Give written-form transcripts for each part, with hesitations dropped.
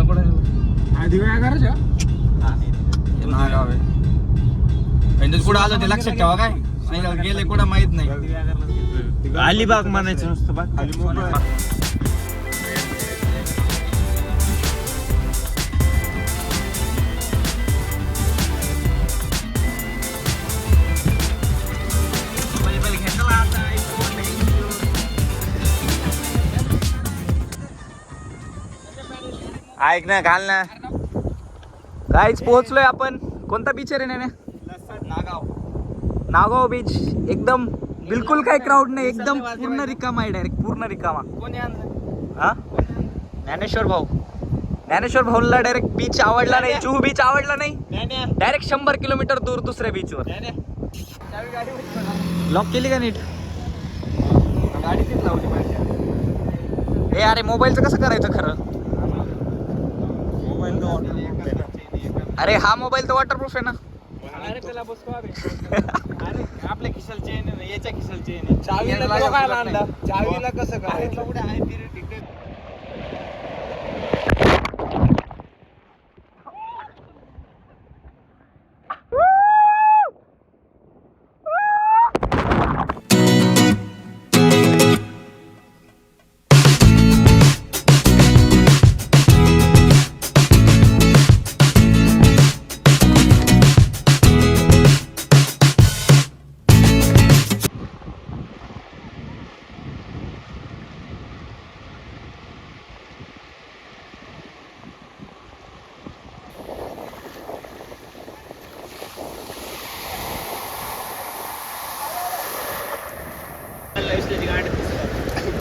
कुठं आधी काय करायचं नागाव आहे म्हणजे कुठं आलं ते लक्षात ठेवा काय नाही गेले कुठं माहित नाही. अलिबाग म्हणायचं नुसतं बाग. ऐक ना घाल ना. काहीच पोहोचलोय आपण. कोणता बीच आहे रे नेने? नागाव बीच. एकदम बिलकुल काही क्राऊड नाही. एकदम पूर्ण रिकामा आहे. डायरेक्ट पूर्ण रिकामा. कोणी आणलं? हा ज्ञानेश्वर भाऊ. ज्ञानेश्वर भाऊला डायरेक्ट बीच आवडला नाही. जुहू बीच आवडला नाही. डायरेक्ट 100 किलोमीटर दूर दुसऱ्या बीचवर. लॉक केली का नीट? गाडी तीच लावली पाहिजे. ए अरे मोबाईलचं कसं करायचं खरं? अरे हा मोबाईल तर वॉटरप्रूफ आहे ना. अरे त्याला बसतो अरे आपल्या खिशाल चेन आहे याच्या खिशाल चेन आहे. चावीला कसं करायचं?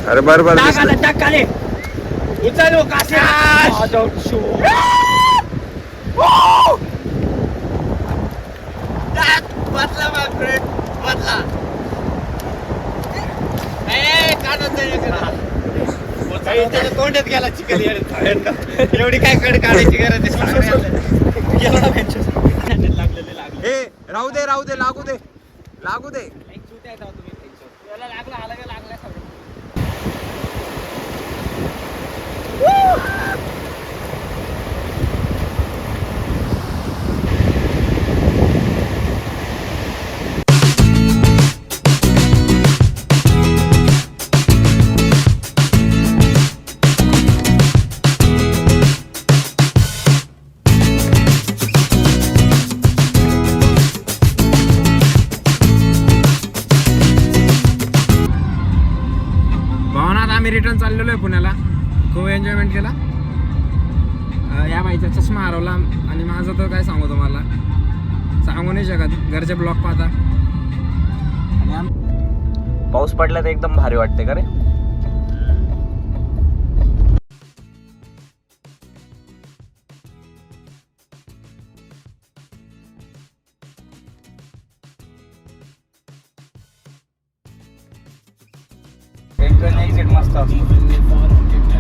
अरे बरोबर उचल कासे बदला मग फ्रेंड बदला. तोंडात गेला चिकन एवढी काय कड काढायची गरज लागले. ए राहू दे लागू दे. आम्ही रिटर्न चाललेलो आहे पुण्याला. खूप एन्जॉयमेंट केला. या बाईचा चष्मा हरवला आणि माझं तर काय सांगू तुम्हाला, सांगू नाही शकत. घरचे ब्लॉग पाहता. पाऊस पडला तर एकदम भारी वाटते का रे. एक्झिट मस्त असतो.